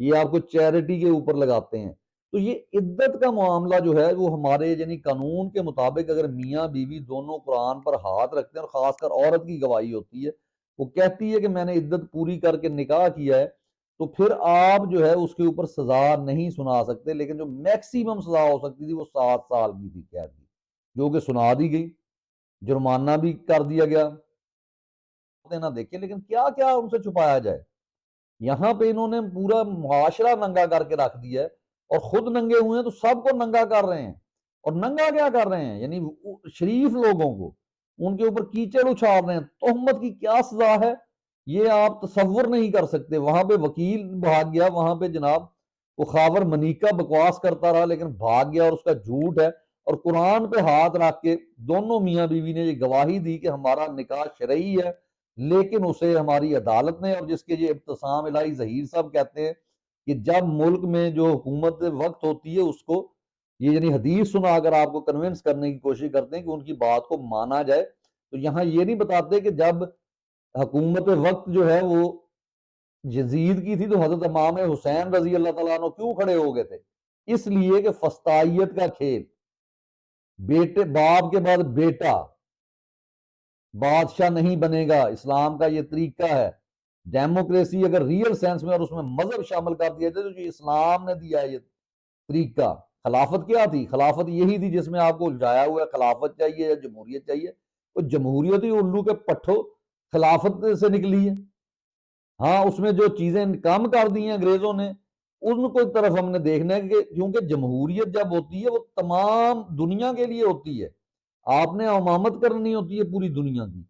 یہ آپ کو چیریٹی کے اوپر لگاتے ہیں۔ تو یہ عدت کا معاملہ جو ہے وہ ہمارے یعنی قانون کے مطابق اگر میاں بیوی دونوں قرآن پر ہاتھ رکھتے ہیں، اور خاص کر عورت کی گواہی ہوتی ہے، وہ کہتی ہے کہ میں نے عدت پوری کر کے نکاح کیا ہے، تو پھر آپ جو ہے اس کے اوپر سزا نہیں سنا سکتے، لیکن جو میکسیمم سزا ہو سکتی تھی وہ 7 سال کی تھی قید کی، جو کہ سنا دی گئی، جرمانہ بھی کر دیا گیا۔ نہ دیکھیں لیکن کیا کیا ان سے چھپایا جائے۔ یہاں پہ انہوں نے پورا معاشرہ ننگا کر کے رکھ دیا ہے، اور خود ننگے ہوئے ہیں تو سب کو ننگا کر رہے ہیں۔ اور ننگا کیا کر رہے ہیں؟ یعنی شریف لوگوں کو ان کے اوپر کیچڑ اچھال رہے ہیں۔ تہمت کی کیا سزا ہے یہ آپ تصور نہیں کر سکتے۔ وہاں پہ وکیل بھاگ گیا، وہاں پہ جناب وہ خاور منیکا بکواس کرتا رہا لیکن بھاگ گیا، اور اس کا جھوٹ ہے، اور قرآن پہ ہاتھ رکھ کے دونوں میاں بیوی نے یہ گواہی دی کہ ہمارا نکاح شرعی ہے، لیکن اسے ہماری عدالت نے، اور جس کے یہ ابتسام الہی ظہیر صاحب کہتے ہیں کہ جب ملک میں جو حکومت وقت ہوتی ہے اس کو یہ یعنی حدیث سنا کر آپ کو کنونس کرنے کی کوشش کرتے ہیں کہ ان کی بات کو مانا جائے، تو یہاں یہ نہیں بتاتے کہ جب حکومت وقت جو ہے وہ یزید کی تھی تو حضرت امام حسین رضی اللہ تعالیٰ عنہ کیوں کھڑے ہو گئے تھے؟ اس لیے کہ فسطائیت کا کھیل، بیٹے باپ کے بعد بیٹا بادشاہ نہیں بنے گا، اسلام کا یہ طریقہ ہے۔ ڈیموکریسی اگر ریئل سینس میں اور اس میں مذہب شامل کر دیا جائے تو جو اسلام نے دیا ہے یہ طریقہ۔ خلافت کیا تھی؟ خلافت یہی تھی جس میں آپ کو الجھایا ہوا ہے خلافت چاہیے یا جمہوریت چاہیے، وہ جمہوریت ہی الو کے پٹھو خلافت سے نکلی ہے۔ ہاں اس میں جو چیزیں کم کر دی ہیں انگریزوں نے ان کو ایک طرف ہم نے دیکھنا ہے کہ کیونکہ جمہوریت جب ہوتی ہے وہ تمام دنیا کے لیے ہوتی ہے، آپ نے امامت کرنی ہوتی ہے پوری دنیا کی،